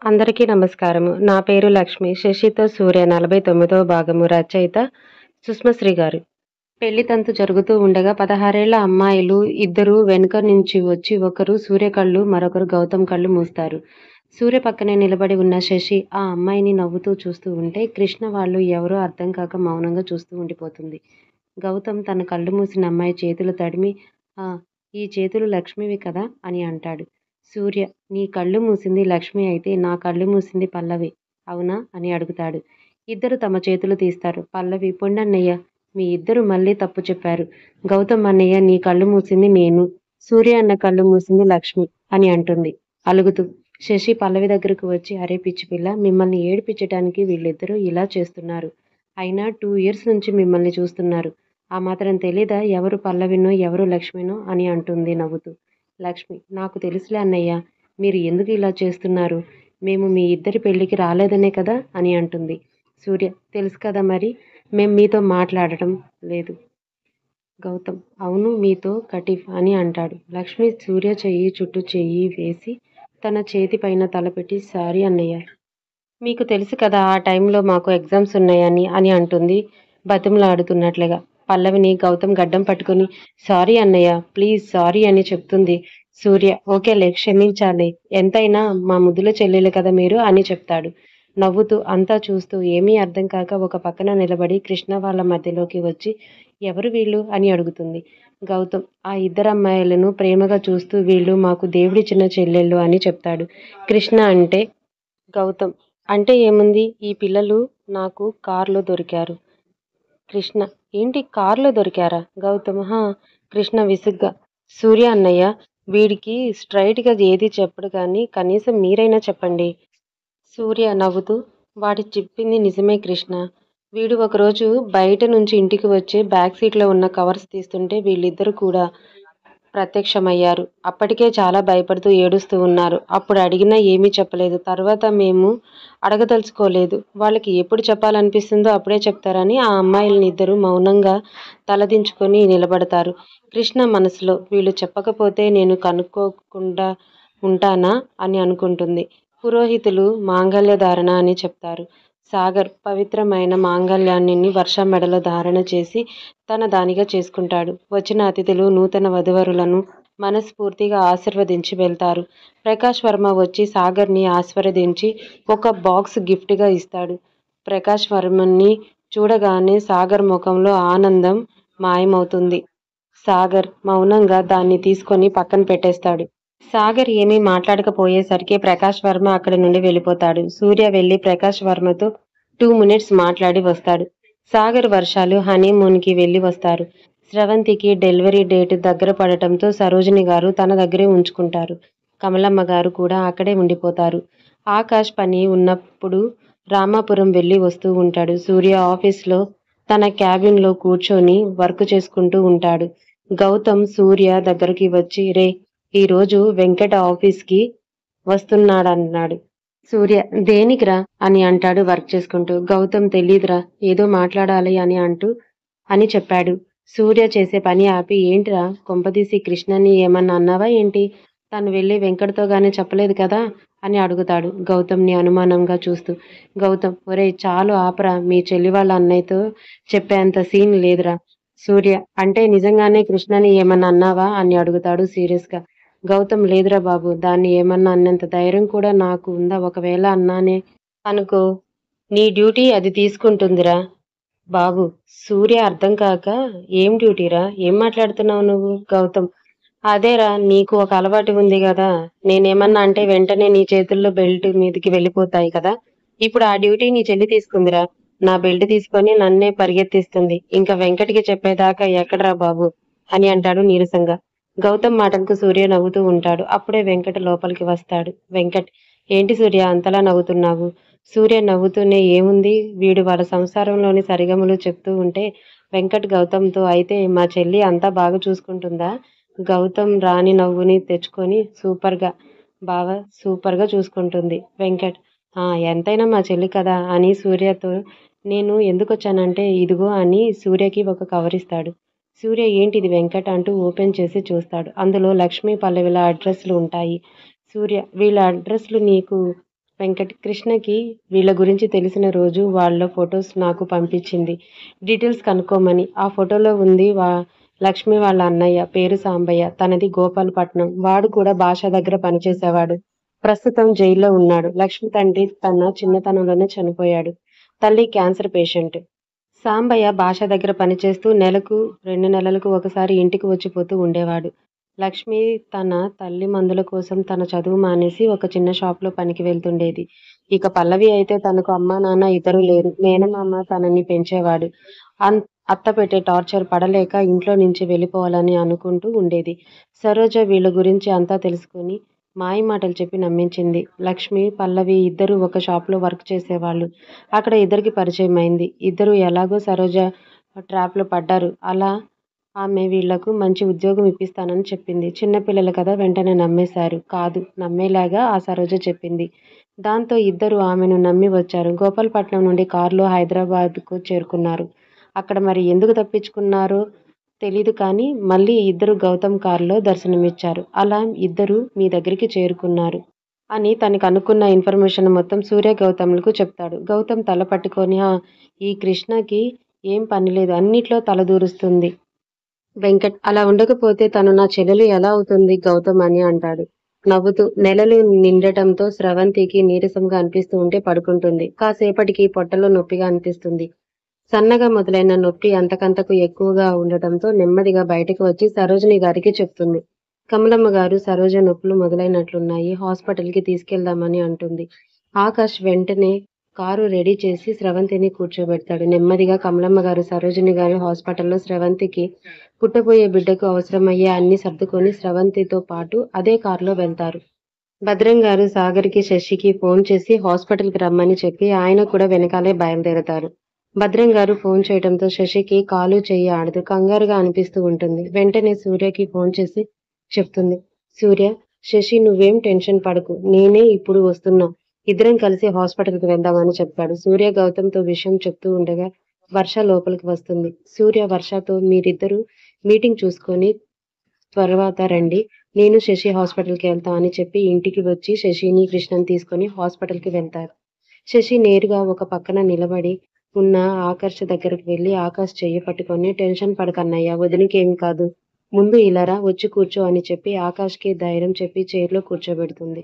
అందరికీ నమస్కారము. నా పేరు లక్ష్మి. 'శశితో సూర్య' 49వ భాగము రచయిత సుష్మశ్రీ గారు. పెళ్లి తంతు జరుగుతూ ఉండగా 16 ఏళ్ల అమ్మాయిలు ఇద్దరు వెనుక నుంచి వచ్చి ఒకరు సూర్య కళ్ళు, మరొకరు గౌతమ్ కళ్ళు మూస్తారు. సూర్య పక్కనే నిలబడి ఉన్న శశి ఆ అమ్మాయిని నవ్వుతూ చూస్తూ ఉంటే కృష్ణ వాళ్ళు ఎవరో అర్థం కాక మౌనంగా చూస్తూ ఉండిపోతుంది. గౌతమ్ తన కళ్ళు మూసిన అమ్మాయి చేతులు తడిమి ఆ ఈ చేతులు లక్ష్మివి కదా అని అంటాడు. సూర్య నీ కళ్ళు మూసింది లక్ష్మి అయితే నా కళ్ళు మూసింది పల్లవి అవునా అని అడుగుతాడు. ఇద్దరు తమ చేతులు తీస్తారు. పల్లవి పొండన్నయ్య మీ ఇద్దరు మళ్ళీ తప్పు చెప్పారు. గౌతమ్ అన్నయ్య నీ కళ్ళు మూసింది నేను, సూర్య అన్న కళ్ళు మూసింది లక్ష్మి అని అంటుంది అలుగుతూ. శశి పల్లవి దగ్గరకు వచ్చి అరే పిచ్చి పిల్ల, మిమ్మల్ని ఏడిపించటానికి వీళ్ళిద్దరూ ఇలా చేస్తున్నారు. అయినా 2 years నుంచి మిమ్మల్ని చూస్తున్నారు. ఆ మాత్రం తెలీదా ఎవరు పల్లవినో ఎవరు లక్ష్మినో అని అంటుంది నవ్వుతూ. లక్ష్మి నాకు తెలుసులే అన్నయ్య, మీరు ఎందుకు ఇలా చేస్తున్నారు, మేము మీ ఇద్దరి పెళ్లికి రాలేదనే కదా అని అంటుంది. సూర్య తెలుసు కదా మరి, మేం మీతో మాట్లాడటం లేదు. గౌతమ్ అవును మీతో కటిఫ్ అని అంటాడు. లక్ష్మి సూర్య చెయ్యి చుట్టూ చెయ్యి వేసి తన చేతి పైన తలపెట్టి సారీ అన్నయ్య, మీకు తెలుసు కదా ఆ టైంలో మాకు ఎగ్జామ్స్ ఉన్నాయని అని అంటుంది బతిమలాడుతున్నట్లుగా. పల్లవిని గౌతమ్ గడ్డం పట్టుకుని సారీ అన్నయ్య ప్లీజ్ సారీ అని చెప్తుంది. సూర్య ఓకేలే క్షమించాలి, ఎంతైనా మా ముద్దుల చెల్లెలు కదా మీరు అని చెప్తాడు నవ్వుతూ. అంతా చూస్తూ ఏమీ అర్థం కాక ఒక పక్కన నిలబడి కృష్ణ వాళ్ళ మధ్యలోకి వచ్చి ఎవరు వీళ్ళు అని అడుగుతుంది. గౌతమ్ ఆ ఇద్దరు అమ్మాయిలను ప్రేమగా చూస్తూ వీళ్ళు మాకు దేవుడిచ్చిన చెల్లెళ్ళు అని చెప్తాడు. కృష్ణ అంటే గౌతమ్ అంటే ఏముంది, ఈ పిల్లలు నాకు కార్లో దొరికారు. కృష్ణ ఏంటి కార్లో దొరికారా? గౌతమ్ హా. కృష్ణ విసుగ్గా సూర్య అన్నయ్య వీడికి స్ట్రైట్గా ఏది చెప్పడు కానీ కనీసం మీరైనా చెప్పండి. సూర్య నవ్వుతూ వాడి చెప్పింది నిజమే కృష్ణ. వీడు ఒకరోజు బయట నుంచి ఇంటికి వచ్చి బ్యాక్ సీట్లో ఉన్న కవర్స్ తీస్తుంటే వీళ్ళిద్దరూ కూడా ప్రత్యక్షమయ్యారు. అప్పటికే చాలా భయపడుతూ ఏడుస్తూ ఉన్నారు. అప్పుడు అడిగినా ఏమీ చెప్పలేదు. తర్వాత మేము అడగదలుచుకోలేదు. వాళ్ళకి ఎప్పుడు చెప్పాలనిపిస్తుందో అప్పుడే చెప్తారని ఆ అమ్మాయిలని ఇద్దరు మౌనంగా తలదించుకొని నిలబడతారు. కృష్ణ మనసులో వీళ్ళు చెప్పకపోతే నేను కనుక్కోకుండా ఉంటానా అని అనుకుంటుంది. పురోహితులు మాంగళ్య ధారణ అని చెప్తారు. సాగర్ పవిత్రమైన మాంగళ్యాన్ని వర్ష మెడలో ధారణ చేసి తన దానిగా చేసుకుంటాడు. వచ్చిన అతిథులు నూతన వధూవరులను మనస్ఫూర్తిగా ఆశీర్వదించి వెళ్తారు. ప్రకాష్ వర్మ వచ్చి సాగర్ని ఆశీర్వదించి ఒక బాక్స్ గిఫ్ట్గా ఇస్తాడు. ప్రకాష్ వర్మని చూడగానే సాగర్ ముఖంలో ఆనందం మాయమవుతుంది. సాగర్ మౌనంగా దాన్ని తీసుకొని పక్కన పెట్టేస్తాడు. సాగర్ ఏమీ మాట్లాడకపోయేసరికి ప్రకాష్ వర్మ అక్కడి నుండి వెళ్ళిపోతాడు. సూర్య వెళ్ళి ప్రకాష్ వర్మతో 2 minutes మాట్లాడి వస్తాడు. సాగర్ వర్షాలు హనీమూన్కి వెళ్ళి వస్తారు. స్రవంతికి డెలివరీ డేట్ దగ్గర పడటంతో సరోజిని గారు తన దగ్గరే ఉంచుకుంటారు. కమలమ్మ గారు కూడా అక్కడే ఉండిపోతారు. ఆకాష్ పని ఉన్నప్పుడు రామాపురం వెళ్ళి వస్తూ ఉంటాడు. సూర్య ఆఫీస్లో తన క్యాబిన్లో కూర్చొని వర్క్ చేసుకుంటూ ఉంటాడు. గౌతమ్ సూర్య దగ్గరికి వచ్చి రే ఈరోజు వెంకట ఆఫీస్కి వస్తున్నాడన్నాడు. సూర్య దేనికిరా అని అంటాడు వర్క్ చేసుకుంటూ. గౌతమ్ తెలీదురా ఏదో మాట్లాడాలి అని చెప్పాడు. సూర్య చేసే పని ఆపి ఏంటిరా కొంపదీసి కృష్ణని ఏమన్నా అన్నావా ఏంటి, తను వెళ్ళి వెంకటతో గానీ చెప్పలేదు కదా అని అడుగుతాడు గౌతమ్ని అనుమానంగా చూస్తూ. గౌతమ్ ఒరేయ్ చాలు ఆపరా, మీ చెల్లి వాళ్ళ అన్నయ్యతో చెప్పేంత సీన్ లేదురా. సూర్య అంటే నిజంగానే కృష్ణని ఏమన్నా అన్నావా అని అడుగుతాడు సీరియస్గా. గౌతమ్ లేదురా బాబు, దాన్ని ఏమన్నా అన్నంత ధైర్యం కూడా నాకు ఉందా, ఒకవేళ అన్నానే అనుకో నీ డ్యూటీ అది తీసుకుంటుందిరా బాబు. సూర్య అర్థం కాక ఏం డ్యూటీరా, ఏం మాట్లాడుతున్నావు నువ్వు? గౌతమ్ అదేరా నీకు ఒక అలవాటు ఉంది కదా, నేనేమన్నా అంటే వెంటనే నీ చేతుల్లో బెల్ట్ మీదకి వెళ్ళిపోతాయి కదా, ఇప్పుడు ఆ డ్యూటీ నీ చెల్లి తీసుకుందిరా. నా బెల్ట్ తీసుకొని నన్నే పరిగెత్తిస్తుంది. ఇంకా వెంకట్కి చెప్పేదాకా ఎక్కడరా బాబు అని అంటాడు నీరసంగా. గౌతమ్ మాటలకు సూర్య నవ్వుతూ ఉంటాడు. అప్పుడే వెంకట్ లోపలికి వస్తాడు. వెంకట్ ఏంటి సూర్య అంతలా నవ్వుతున్నావు? సూర్య నవ్వుతూనే ఏముంది, వీడు వాళ్ళ సంసారంలోని సరిగమలు చెప్తూ ఉంటే వెంకట్ గౌతమ్తో అయితే మా చెల్లి అంతా బాగా చూసుకుంటుందా? గౌతమ్ రాణి నవ్వుని తెచ్చుకొని సూపర్గా బాగా సూపర్గా చూసుకుంటుంది. వెంకట్ ఎంతైనా మా చెల్లి కదా అని సూర్యతో నేను ఎందుకొచ్చానంటే ఇదిగో అని సూర్యకి ఒక కవర్ ఇస్తాడు. సూర్య ఏంటిది వెంకట్ అంటూ ఓపెన్ చేసి చూస్తాడు. అందులో లక్ష్మీ పల్లవిల అడ్రస్లు ఉంటాయి. సూర్య వీళ్ళ అడ్రస్లు నీకు వెంకట్ కృష్ణకి వీళ్ళ గురించి తెలిసిన రోజు వాళ్ళ ఫొటోస్ నాకు పంపించింది. డీటెయిల్స్ కనుక్కోమని. ఆ ఫోటోలో ఉంది లక్ష్మి వాళ్ళ అన్నయ్య పేరు సాంబయ్య. తనది గోపాలపట్నం. వాడు కూడా భాష దగ్గర పనిచేసేవాడు. ప్రస్తుతం జైల్లో ఉన్నాడు. లక్ష్మి తండ్రి తన చిన్నతనంలోనే చనిపోయాడు. తల్లి క్యాన్సర్ పేషెంట్. సాంబయ్య భాష దగ్గర పనిచేస్తూ నెలకు 2 నెలలకు ఒకసారి ఇంటికి వచ్చిపోతూ ఉండేవాడు. లక్ష్మి తన తల్లి మందుల కోసం తన చదువు మానేసి ఒక చిన్న షాప్లో పనికి వెళ్తుండేది. ఇక పల్లవి అయితే తనకు అమ్మా నాన్న ఇద్దరు లేరు. మేనమామ తనని పెంచేవాడు. అత్త పెట్టే టార్చర్ పడలేక ఇంట్లో నుంచి వెళ్ళిపోవాలని అనుకుంటూ ఉండేది. సరోజ వీళ్ళ గురించి అంతా తెలుసుకుని మాయ మాటలు చెప్పి నమ్మించింది. లక్ష్మి, పల్లవి ఇద్దరు ఒక షాప్లో వర్క్ చేసేవాళ్ళు. అక్కడ ఇద్దరికి పరిచయం అయింది. ఇద్దరు ఎలాగో సరోజ ట్రాప్లో పడ్డారు. అలా ఆమె వీళ్లకు మంచి ఉద్యోగం ఇప్పిస్తానని చెప్పింది. చిన్నపిల్లలు కదా, వెంటనే నమ్మేశారు. కాదు, నమ్మేలాగా ఆ సరోజ చెప్పింది. దాంతో ఇద్దరు ఆమెను నమ్మి వచ్చారు. గోపాలపట్నం నుండి కారులో హైదరాబాద్కు చేరుకున్నారు. అక్కడ మరి ఎందుకు తప్పించుకున్నారో తెలీదు కానీ మళ్ళీ ఇద్దరు గౌతమ్ కారులో దర్శనమిచ్చారు. అలా ఇద్దరు మీ దగ్గరికి చేరుకున్నారు అని తనకు అనుకున్న ఇన్ఫర్మేషన్ మొత్తం సూర్య గౌతమ్లకు చెప్తాడు. గౌతమ్ తల పట్టుకొని ఈ కృష్ణకి ఏం పనిలేదు, అన్నిట్లో తలదూరుస్తుంది. వెంకట్ అలా ఉండకపోతే తను నా చెల్లెలు ఎలా అవుతుంది గౌతమ్ అని అంటాడు నవ్వుతూ. నెలలు నిండటంతో స్రవంతికి నీరసంగా అనిపిస్తూ ఉంటే పడుకుంటుంది. కాసేపటికి పొట్టలో నొప్పిగా అనిపిస్తుంది. సన్నగా మొదలైన నొప్పి అంతకంతకు ఎక్కువగా ఉండటంతో నెమ్మదిగా బయటకు వచ్చి సరోజిని గారికి చెప్తుంది. కమలమ్మ గారు, సరోజ నొప్పులు మొదలైనట్లున్నాయి, హాస్పిటల్కి తీసుకెళ్దామని అంటుంది. ఆకాష్ వెంటనే కారు రెడీ చేసి స్రవంతిని కూర్చోబెడతాడు. నెమ్మదిగా కమలమ్మ గారు, సరోజిని గారు హాస్పిటల్లో స్రవంతికి పుట్టబోయే బిడ్డకు అవసరమయ్యే అన్ని సర్దుకొని స్రవంతితో పాటు అదే కారులో వెళ్తారు. భద్రం గారు సాగర్కి, శశికి ఫోన్ చేసి హాస్పిటల్కి రమ్మని చెప్పి ఆయన కూడా వెనకాలే బయలుదేరతారు. భద్రం గారు ఫోన్ చేయడంతో శశికి కాలు చెయ్యి ఆడదు. కంగారుగా అనిపిస్తూ ఉంటుంది. వెంటనే సూర్యకి ఫోన్ చేసి చెప్తుంది. సూర్య, శశి నువ్వేం టెన్షన్ పడకు, నేనే ఇప్పుడు వస్తున్నా, ఇద్దరం కలిసి హాస్పిటల్కి వెళ్దామని చెప్పాడు. సూర్య గౌతమ్తో విషయం చెప్తూ ఉండగా వర్ష లోపలికి వస్తుంది. సూర్య వర్షతో మీరిద్దరూ మీటింగ్ చూసుకొని తర్వాత రండి, నేను శశి హాస్పిటల్కి వెళ్తా అని చెప్పి ఇంటికి వచ్చి శశిని, కృష్ణని తీసుకొని హాస్పిటల్కి వెళ్తారు. శశి నేరుగా ఒక పక్కన నిలబడి ఉన్న ఆకర్ష దగ్గరకు వెళ్ళి ఆకాష్ చెయ్యి పట్టుకొని టెన్షన్ పడకన్నయ్యా, వదినకేమీ కాదు, ముందు ఇలారా, వచ్చి కూర్చో అని చెప్పి ఆకాష్కి ధైర్యం చెప్పి చైర్లో కూర్చోబెడుతుంది.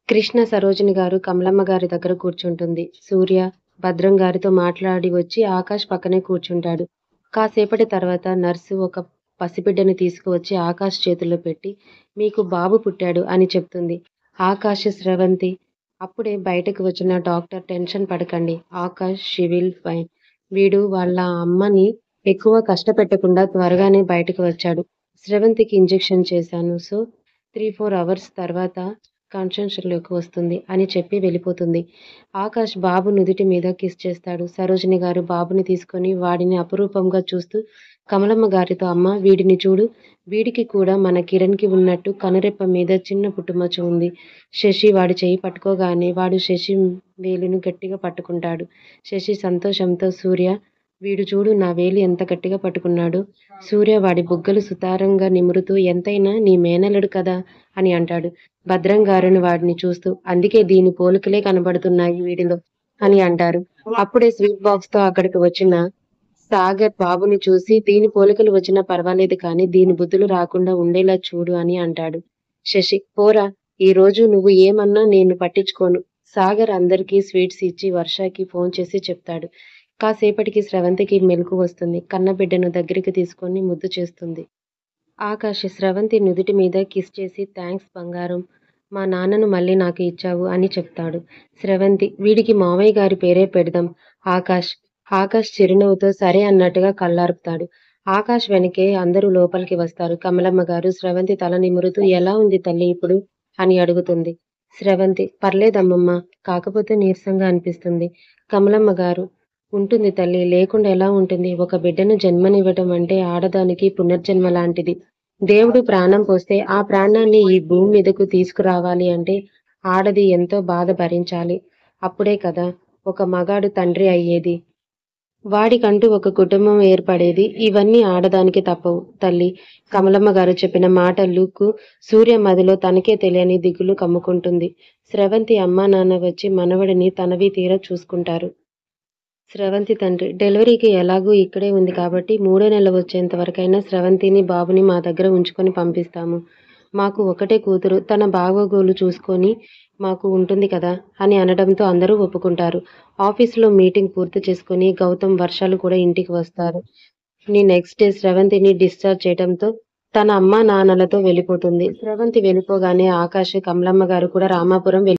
కృష్ణ, సరోజిని గారు కమలమ్మ గారి దగ్గర కూర్చుంటుంది. సూర్య భద్రం గారితో మాట్లాడి వచ్చి ఆకాష్ పక్కనే కూర్చుంటాడు. కాసేపటి తర్వాత నర్సు ఒక పసిబిడ్డని తీసుకువచ్చి ఆకాష్ చేతుల్లో పెట్టి మీకు బాబు పుట్టాడు అని చెప్తుంది. ఆకాష్, స్రవంతి అప్పుడే బయటకు వచ్చిన డాక్టర్ టెన్షన్ పడకండి ఆకాష్, షీ విల్ ఫైన్. వీడు వాళ్ళ అమ్మని ఎక్కువ కష్టపెట్టకుండా త్వరగానే బయటకు వచ్చాడు. స్రవంతికి ఇంజెక్షన్ చేశాను, సో 3-4 అవర్స్ తర్వాత కాన్షియస్లోకి వస్తుంది అని చెప్పి వెళ్ళిపోతుంది. ఆకాష్ బాబు నుదుటి మీద కిస్ చేస్తాడు. సరోజిని గారు బాబుని తీసుకొని వాడిని అపురూపంగా చూస్తూ కమలమ్మ గారితో అమ్మ వీడిని చూడు, వీడికి కూడా మన కిరణ్కి ఉన్నట్టు కనురెప్ప మీద చిన్న పుట్టుమచ్చ ఉంది. శశి వాడి చేయి పట్టుకోగానే వాడు శశి వేలును గట్టిగా పట్టుకుంటాడు. శశి సంతోషంతో సూర్య వీడు చూడు నా వేలు ఎంత గట్టిగా పట్టుకున్నాడు. సూర్య వాడి బుగ్గలు సుతారంగా నిమురుతూ ఎంతైనా నీ మేనలుడు కదా అని అంటాడు. భద్రం గారిని వాడిని చూస్తూ అందుకే దీని పోలికలే కనబడుతున్నాయి వీడిలో అని అంటారు. అప్పుడే స్వీట్ బాక్స్ తో అక్కడికి వచ్చిన సాగర్ బాబుని చూసి దీని పోలికలు వచ్చినా పర్వాలేదు కానీ దీని బుద్ధులు రాకుండా ఉండేలా చూడు అని అంటాడు. శశి పోరా, ఈ రోజు నువ్వు ఏమన్నా నేను పట్టించుకోను. సాగర్ అందరికీ స్వీట్స్ ఇచ్చి వర్షకి ఫోన్ చేసి చెప్తాడు. కాసేపటికి స్రవంతికి మెలకు వస్తుంది. కన్నబిడ్డను దగ్గరికి తీసుకొని ముద్దు చేస్తుంది. ఆకాష్ స్రవంతి నుదుటి మీద కిస్ చేసి థ్యాంక్స్ బంగారం, మా నాన్నను మళ్ళీ నాకు ఇచ్చావు అని చెప్తాడు. స్రవంతి వీడికి మావయ్య గారి పేరే పెడదాం ఆకాష్ చిరునవ్వుతో సరే అన్నట్టుగా కళ్ళార్పుతాడు. ఆకాష్ వెనకే అందరూ లోపలికి వస్తారు. కమలమ్మ గారు స్రవంతి తల నిమురుతూ ఎలా ఉంది తల్లి ఇప్పుడు అని అడుగుతుంది. స్రవంతి పర్లేదమ్మమ్మ, కాకపోతే నీరసంగా అనిపిస్తుంది. కమలమ్మ గారు ఉంటుంది తల్లి, లేకుండా ఎలా ఉంటుంది, ఒక బిడ్డను జన్మనివ్వటం అంటే ఆడదానికి పునర్జన్మ లాంటిది. దేవుడు ప్రాణం పోస్తే ఆ ప్రాణాన్ని ఈ భూమి మీదకు తీసుకురావాలి అంటే ఆడది ఎంతో బాధ భరించాలి. అప్పుడే కదా ఒక మగాడు తండ్రి అయ్యేది. వాడికంటూ ఒక కుటుంబం ఏర్పడేది. ఇవన్నీ ఆడదానికి తప్పవు. తల్లి కమలమ్మ గారు చెప్పిన మాటలకు సూర్య మదిలో తనకే తెలియని దిగులు కమ్ముకుంటుంది. స్రవంతి అమ్మా నాన్న వచ్చి మనవడిని తనవి తీరా చూసుకుంటారు. స్రవంతి తండ్రి డెలివరీకి ఎలాగూ ఇక్కడే ఉంది కాబట్టి 3వ నెల వచ్చేంత వరకైనా స్రవంతిని, బాబుని మా దగ్గర ఉంచుకొని పంపిస్తాము. మాకు ఒకటే కూతురు. తన బాగోగులు చూసుకొని మాకు ఉంటుంది కదా అని అనడంతో అందరూ ఒప్పుకుంటారు. ఆఫీసులో మీటింగ్ పూర్తి చేసుకొని గౌతమ్, వర్షాలు కూడా ఇంటికి వస్తారు. నెక్స్ట్ డే స్రవంతిని డిశ్చార్జ్ చేయడంతో తన అమ్మా నాన్నలతో వెళ్ళిపోతుంది. స్రవంతి వెళ్ళిపోగానే ఆకాష్, కమలమ్మ గారు కూడా రామాపురం